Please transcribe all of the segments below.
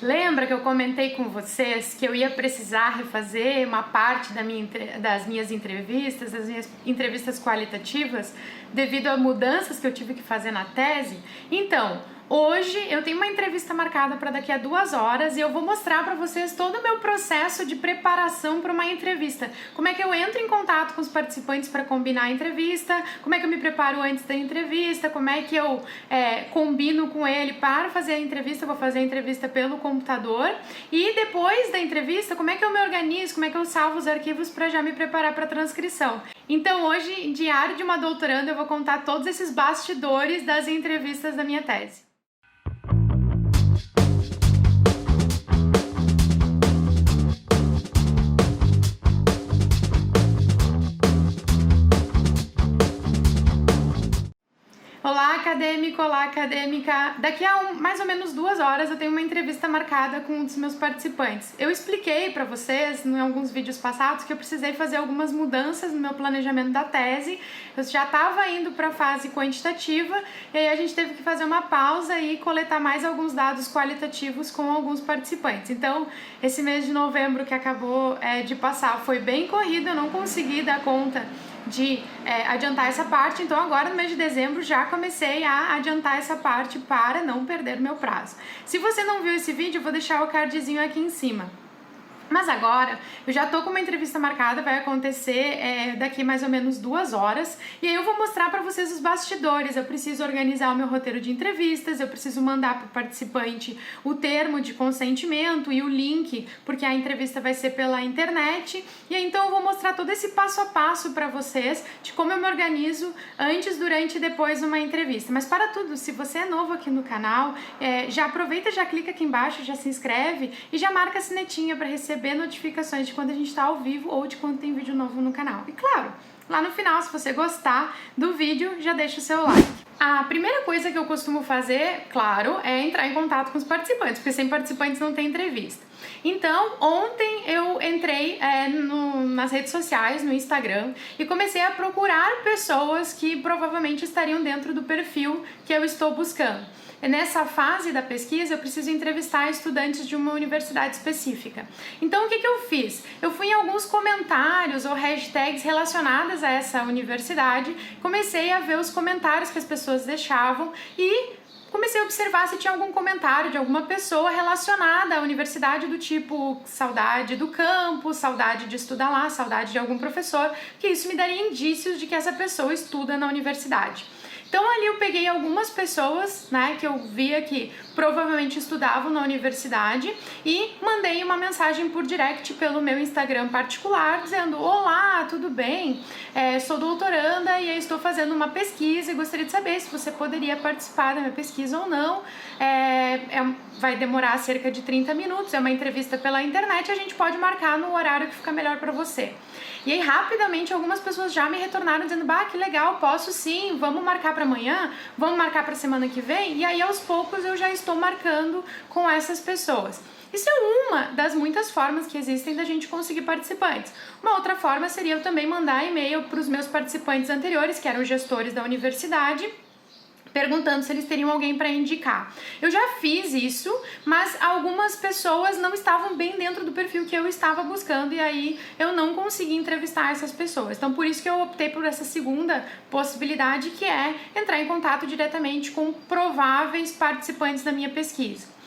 Lembra que eu comentei com vocês que eu ia precisar refazer uma parte das minhas entrevistas qualitativas devido a mudanças que eu tive que fazer na tese? Então, hoje eu tenho uma entrevista marcada para daqui a 2 horas e eu vou mostrar para vocês todo o meu processo de preparação para uma entrevista. Como é que eu entro em contato com os participantes para combinar a entrevista, como é que eu me preparo antes da entrevista, como é que eu combino com ele para fazer a entrevista. Eu vou fazer a entrevista pelo computador e depois da entrevista, como é que eu me organizo, como é que eu salvo os arquivos para já me preparar para a transcrição. Então hoje, em Diário de uma Doutoranda, eu vou contar todos esses bastidores das entrevistas da minha tese. Olá, acadêmico! Olá, acadêmica! Daqui a mais ou menos 2 horas eu tenho uma entrevista marcada com um dos meus participantes. Eu expliquei para vocês em alguns vídeos passados que eu precisei fazer algumas mudanças no meu planejamento da tese. Eu já estava indo para a fase quantitativa e aí a gente teve que fazer uma pausa e coletar mais alguns dados qualitativos com alguns participantes. Então, esse mês de novembro que acabou de passar foi bem corrido, eu não consegui dar conta de adiantar essa parte, então agora no mês de dezembro já comecei a adiantar essa parte para não perder meu prazo. Se você não viu esse vídeo, eu vou deixar o cardzinho aqui em cima. Mas agora, eu já tô com uma entrevista marcada, vai acontecer daqui mais ou menos 2 horas, e aí eu vou mostrar para vocês os bastidores. Eu preciso organizar o meu roteiro de entrevistas, eu preciso mandar para o participante o termo de consentimento e o link, porque a entrevista vai ser pela internet, e aí então eu vou mostrar todo esse passo a passo para vocês, de como eu me organizo antes, durante e depois de uma entrevista. Mas para tudo, se você é novo aqui no canal, já aproveita, já clica aqui embaixo, já se inscreve e já marca a sinetinha para receber notificações de quando a gente está ao vivo ou de quando tem vídeo novo no canal. E claro, lá no final, se você gostar do vídeo, já deixa o seu like. A primeira coisa que eu costumo fazer, claro, é entrar em contato com os participantes, porque sem participantes não tem entrevista. Então, ontem eu entrei nas redes sociais, no Instagram, e comecei a procurar pessoas que provavelmente estariam dentro do perfil que eu estou buscando. Nessa fase da pesquisa, eu preciso entrevistar estudantes de uma universidade específica. Então, o que eu fiz? Eu fui em alguns comentários ou hashtags relacionadas a essa universidade, comecei a ver os comentários que as pessoas deixavam e comecei a observar se tinha algum comentário de alguma pessoa relacionada à universidade, do tipo saudade do campus, saudade de estudar lá, saudade de algum professor, que isso me daria indícios de que essa pessoa estuda na universidade. Então ali eu peguei algumas pessoas, que eu via que provavelmente estudavam na universidade e mandei uma mensagem por direct pelo meu Instagram particular dizendo: olá, tudo bem? Sou doutoranda e estou fazendo uma pesquisa e gostaria de saber se você poderia participar da minha pesquisa ou não. Vai demorar cerca de 30 minutos, é uma entrevista pela internet, a gente pode marcar no horário que fica melhor para você. E aí rapidamente algumas pessoas já me retornaram dizendo: bah, que legal, posso sim, vamos marcar para amanhã, vamos marcar para semana que vem. E aí aos poucos eu já estou marcando com essas pessoas. Isso é uma das muitas formas que existem da gente conseguir participantes. Uma outra forma seria eu também mandar e-mail para os meus participantes anteriores, que eram gestores da universidade, perguntando se eles teriam alguém para indicar. Eu já fiz isso, mas algumas pessoas não estavam bem dentro do perfil que eu estava buscando e aí eu não consegui entrevistar essas pessoas. Então por isso que eu optei por essa segunda possibilidade, que é entrar em contato diretamente com prováveis participantes da minha pesquisa.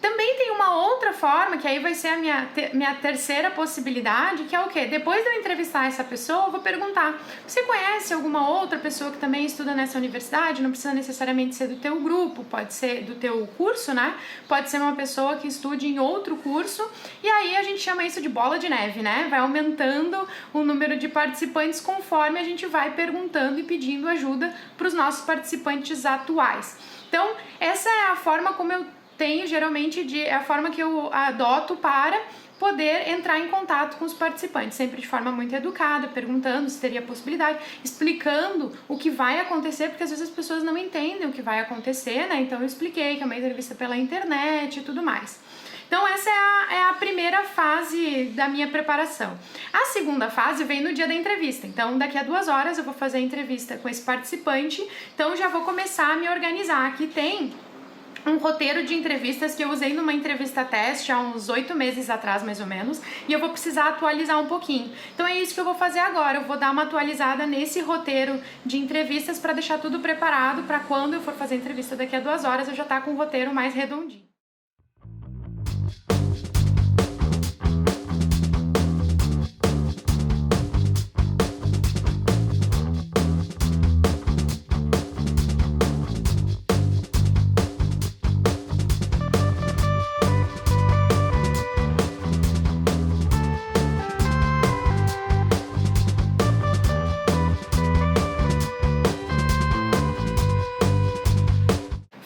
Também tem uma outra forma, que aí vai ser a minha terceira possibilidade, que é o quê? Depois de eu entrevistar essa pessoa, eu vou perguntar: você conhece alguma outra pessoa que também estuda nessa universidade? Não precisa necessariamente ser do teu grupo, pode ser do teu curso, Pode ser uma pessoa que estude em outro curso, e aí a gente chama isso de bola de neve, Vai aumentando o número de participantes conforme a gente vai perguntando e pedindo ajuda para os nossos participantes atuais. Então, essa é a forma como eu tenho geralmente, é a forma que eu adoto para poder entrar em contato com os participantes, sempre de forma muito educada, perguntando se teria possibilidade, explicando o que vai acontecer, porque às vezes as pessoas não entendem o que vai acontecer, Então eu expliquei que é uma entrevista pela internet e tudo mais. Então essa é a primeira fase da minha preparação. A segunda fase vem no dia da entrevista. Então daqui a 2 horas eu vou fazer a entrevista com esse participante, então já vou começar a me organizar. Aqui tem um roteiro de entrevistas que eu usei numa entrevista teste há uns 8 meses atrás, mais ou menos, e eu vou precisar atualizar um pouquinho. Então é isso que eu vou fazer agora, eu vou dar uma atualizada nesse roteiro de entrevistas para deixar tudo preparado para quando eu for fazer a entrevista daqui a 2 horas eu já tá com o roteiro mais redondinho.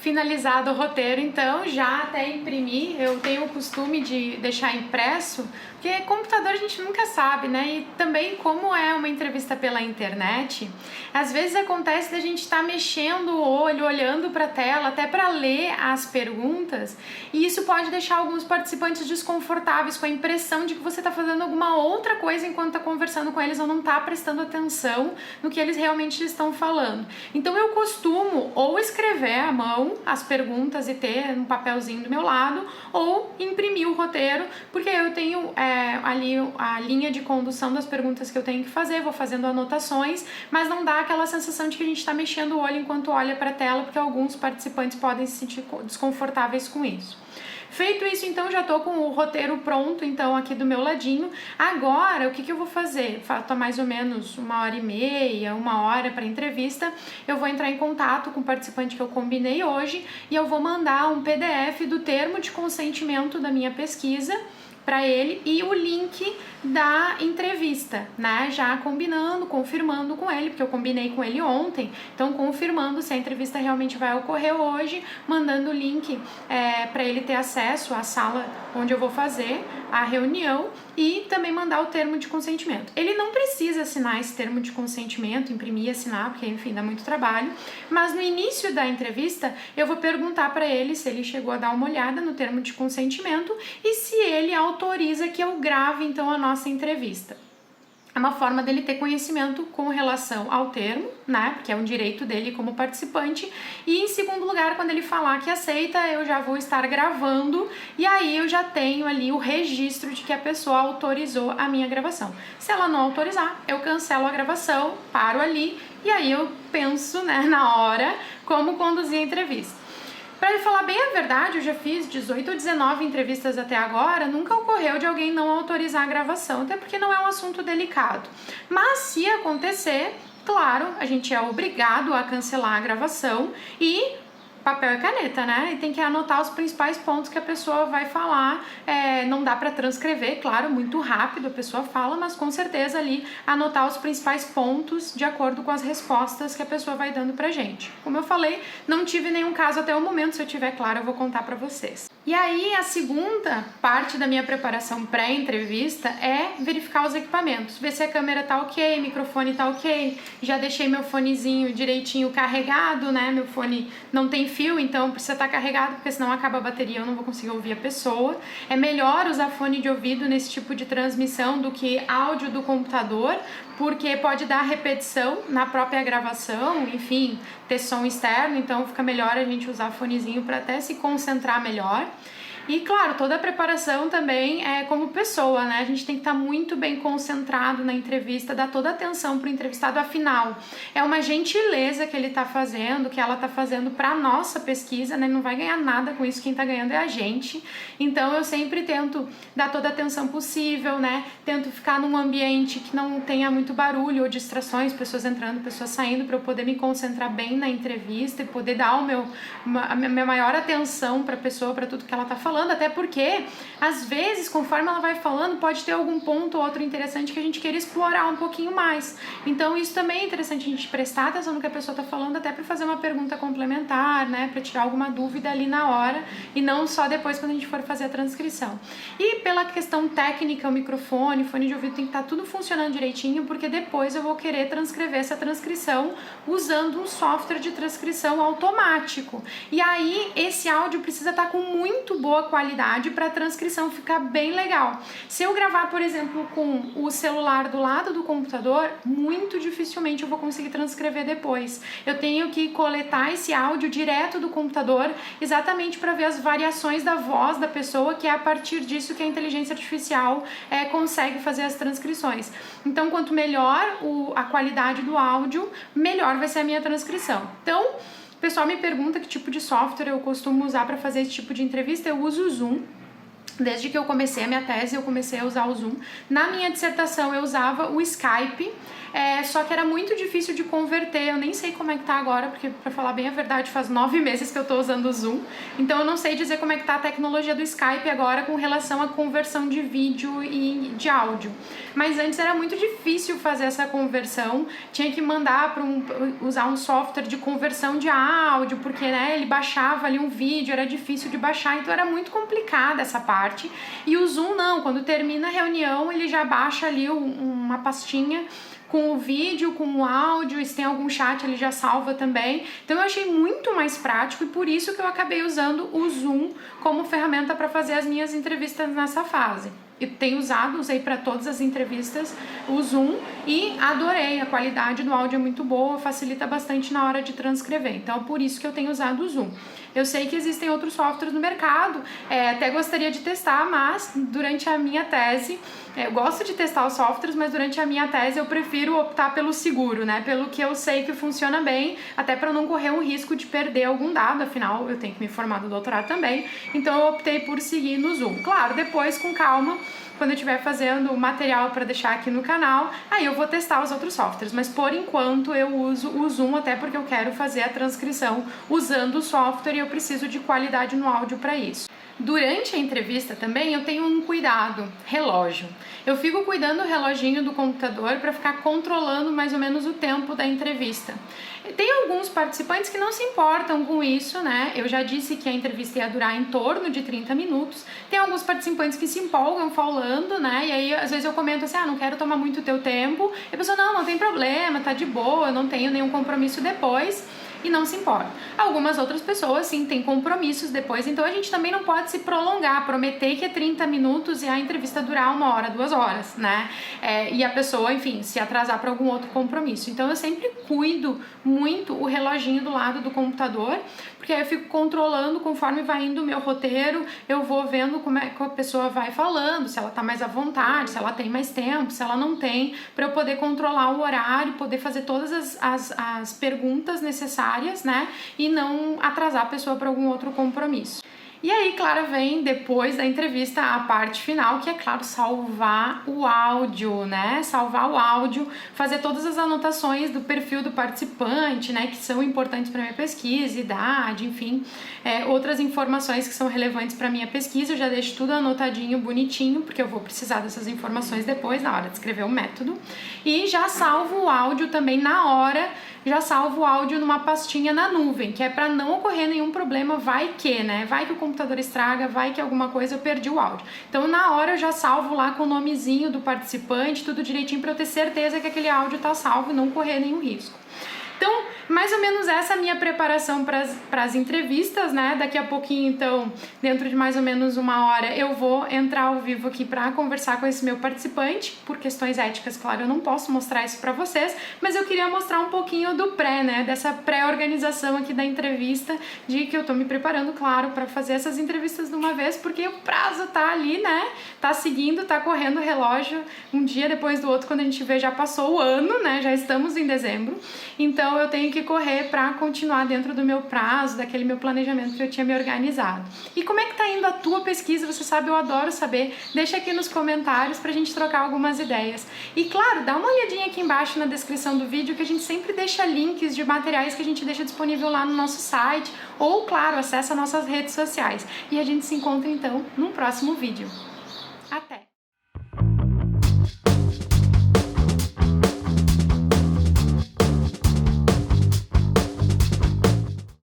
Finalizado o roteiro, então, já até imprimir, eu tenho o costume de deixar impresso, porque computador a gente nunca sabe, né? E também, como é uma entrevista pela internet, às vezes acontece da gente estar mexendo o olho, olhando para a tela, até para ler as perguntas, e isso pode deixar alguns participantes desconfortáveis com a impressão de que você está fazendo alguma outra coisa enquanto está conversando com eles ou não está prestando atenção no que eles realmente estão falando. Então eu costumo ou escrever à mão as perguntas e ter um papelzinho do meu lado, ou imprimir o roteiro, porque eu tenho ali a linha de condução das perguntas que eu tenho que fazer, vou fazendo anotações, mas não dá aquela sensação de que a gente está mexendo o olho enquanto olha para a tela, porque alguns participantes podem se sentir desconfortáveis com isso. Feito isso, então, já tô com o roteiro pronto, então, aqui do meu ladinho. Agora, o que eu vou fazer? Falta mais ou menos 1h30, 1 hora para entrevista. Eu vou entrar em contato com o participante que eu combinei hoje e eu vou mandar um PDF do termo de consentimento da minha pesquisa para ele e o link da entrevista, né? Já combinando, confirmando com ele, porque eu combinei com ele ontem, então confirmando se a entrevista realmente vai ocorrer hoje, mandando o link para ele ter acesso à sala onde eu vou fazer a reunião e também mandar o termo de consentimento. Ele não precisa assinar esse termo de consentimento, imprimir e assinar, porque enfim, dá muito trabalho, mas no início da entrevista eu vou perguntar para ele se ele chegou a dar uma olhada no termo de consentimento e se ele autoriza que eu grave então a nossa entrevista. É uma forma dele ter conhecimento com relação ao termo, né, porque é um direito dele como participante, e em segundo lugar, quando ele falar que aceita, eu já vou estar gravando, e aí eu já tenho ali o registro de que a pessoa autorizou a minha gravação. Se ela não autorizar, eu cancelo a gravação, paro ali, e aí eu penso, né, na hora, como conduzir a entrevista. Para falar bem a verdade, eu já fiz 18 ou 19 entrevistas até agora, nunca ocorreu de alguém não autorizar a gravação, até porque não é um assunto delicado. Mas se acontecer, claro, a gente é obrigado a cancelar a gravação e papel e caneta, né? E tem que anotar os principais pontos que a pessoa vai falar. Não dá para transcrever, claro, muito rápido a pessoa fala, mas com certeza ali anotar os principais pontos de acordo com as respostas que a pessoa vai dando pra gente. Como eu falei, não tive nenhum caso até o momento, se eu tiver, claro, eu vou contar pra vocês. E aí, a segunda parte da minha preparação pré-entrevista é verificar os equipamentos, ver se a câmera tá ok, microfone tá ok, já deixei meu fonezinho direitinho carregado, né? Meu fone não tem fio, então precisa estar carregado, porque senão acaba a bateria, eu não vou conseguir ouvir a pessoa. É melhor usar fone de ouvido nesse tipo de transmissão do que áudio do computador, porque pode dar repetição na própria gravação, enfim, ter som externo, então fica melhor a gente usar fonezinho para até se concentrar melhor. E claro, toda a preparação também é como pessoa, né? A gente tem que estar muito bem concentrado na entrevista, dar toda a atenção pro entrevistado, afinal, é uma gentileza que ele tá fazendo, que ela tá fazendo pra nossa pesquisa, né? Não vai ganhar nada com isso, quem tá ganhando é a gente. Então eu sempre tento dar toda a atenção possível, né? Tento ficar num ambiente que não tenha muito barulho ou distrações, pessoas entrando, pessoas saindo, para eu poder me concentrar bem na entrevista e poder dar a minha maior atenção pra pessoa, pra tudo que ela tá falando. Até porque, às vezes, conforme ela vai falando, pode ter algum ponto ou outro interessante que a gente queira explorar um pouquinho mais. Então, isso também é interessante a gente prestar atenção no que a pessoa está falando, até para fazer uma pergunta complementar, né, para tirar alguma dúvida ali na hora e não só depois quando a gente for fazer a transcrição. E pela questão técnica, o microfone, o fone de ouvido tem que estar tudo funcionando direitinho, porque depois eu vou querer transcrever essa transcrição usando um software de transcrição automático. E aí, esse áudio precisa estar com muito boa boa qualidade para a transcrição ficar bem legal. Se eu gravar, por exemplo, com o celular do lado do computador, muito dificilmente eu vou conseguir transcrever depois. Eu tenho que coletar esse áudio direto do computador, exatamente para ver as variações da voz da pessoa, que é a partir disso que a inteligência artificial consegue fazer as transcrições. Então, quanto melhor a qualidade do áudio, melhor vai ser a minha transcrição. Então, o pessoal me pergunta que tipo de software eu costumo usar para fazer esse tipo de entrevista. Eu uso o Zoom. Desde que eu comecei a minha tese, eu comecei a usar o Zoom. Na minha dissertação, eu usava o Skype, só que era muito difícil de converter. Eu nem sei como é que tá agora, porque, pra falar bem a verdade, faz 9 meses que eu tô usando o Zoom. Então, eu não sei dizer como é que tá a tecnologia do Skype agora com relação à conversão de vídeo e de áudio. Mas antes era muito difícil fazer essa conversão. Tinha que mandar usar um software de conversão de áudio, porque, né, ele baixava ali um vídeo, era difícil de baixar. Então, era muito complicada essa parte. E o Zoom não, quando termina a reunião, ele já baixa ali uma pastinha com o vídeo, com o áudio, e se tem algum chat ele já salva também. Então eu achei muito mais prático e por isso que eu acabei usando o Zoom como ferramenta para fazer as minhas entrevistas nessa fase. Eu tenho usei para todas as entrevistas o Zoom e adorei, a qualidade do áudio é muito boa, facilita bastante na hora de transcrever, então por isso que eu tenho usado o Zoom. Eu sei que existem outros softwares no mercado, até gostaria de testar, mas durante a minha tese, eu gosto de testar os softwares, mas durante a minha tese eu prefiro optar pelo seguro, né? Pelo que eu sei que funciona bem, até para não correr um risco de perder algum dado, afinal eu tenho que me formar no doutorado também, então eu optei por seguir no Zoom. Claro, depois com calma, quando eu estiver fazendo o material para deixar aqui no canal, aí eu vou testar os outros softwares, mas por enquanto eu uso o Zoom, até porque eu quero fazer a transcrição usando o software e eu preciso de qualidade no áudio para isso. Durante a entrevista também eu tenho um cuidado, relógio. Eu fico cuidando do reloginho do computador para ficar controlando mais ou menos o tempo da entrevista. Tem alguns participantes que não se importam com isso, né? Eu já disse que a entrevista ia durar em torno de 30 minutos. Tem alguns participantes que se empolgam falando, né? E aí, às vezes eu comento assim, não quero tomar muito teu tempo. E a pessoa, não tem problema, tá de boa, eu não tenho nenhum compromisso depois. E não se importa. Algumas outras pessoas, sim, têm compromissos depois, então a gente também não pode se prolongar, prometer que é 30 minutos e a entrevista durar 1 hora, 2 horas, né? E a pessoa, enfim, se atrasar para algum outro compromisso. Então eu sempre cuido muito o reloginho do lado do computador, porque aí eu fico controlando conforme vai indo o meu roteiro, eu vou vendo como é que a pessoa vai falando, se ela tá mais à vontade, se ela tem mais tempo, se ela não tem, para eu poder controlar o horário, poder fazer todas as perguntas necessárias, né? E não atrasar a pessoa para algum outro compromisso. E aí, claro, vem depois da entrevista a parte final, que é, claro, salvar o áudio, né? Salvar o áudio, fazer todas as anotações do perfil do participante, né? Que são importantes para minha pesquisa, idade, enfim, outras informações que são relevantes para minha pesquisa. Eu já deixo tudo anotadinho, bonitinho, porque eu vou precisar dessas informações depois, na hora de escrever o método. E já salvo o áudio também na hora, já salvo o áudio numa pastinha na nuvem, que é para não ocorrer nenhum problema, vai que, né? Vai que o computador estraga, vai que alguma coisa eu perdi o áudio. Então na hora eu já salvo lá com o nomezinho do participante, tudo direitinho para eu ter certeza que aquele áudio tá salvo e não correr nenhum risco. Então, mais ou menos essa é a minha preparação para as entrevistas, né? Daqui a pouquinho, então, dentro de mais ou menos 1 hora, eu vou entrar ao vivo aqui para conversar com esse meu participante. Por questões éticas, claro, eu não posso mostrar isso para vocês, mas eu queria mostrar um pouquinho do pré, né? Dessa pré-organização aqui da entrevista, de que eu tô me preparando, claro, para fazer essas entrevistas de uma vez, porque o prazo tá ali, né? Tá seguindo, tá correndo o relógio um dia depois do outro, quando a gente vê, já passou o ano, né? Já estamos em dezembro. Então, eu tenho que correr para continuar dentro do meu prazo, daquele meu planejamento que eu tinha me organizado. E como é que tá indo a tua pesquisa? Você sabe, eu adoro saber. Deixa aqui nos comentários pra gente trocar algumas ideias. E claro, dá uma olhadinha aqui embaixo na descrição do vídeo, que a gente sempre deixa links de materiais que a gente deixa disponível lá no nosso site, ou claro, acessa nossas redes sociais. E a gente se encontra então num próximo vídeo.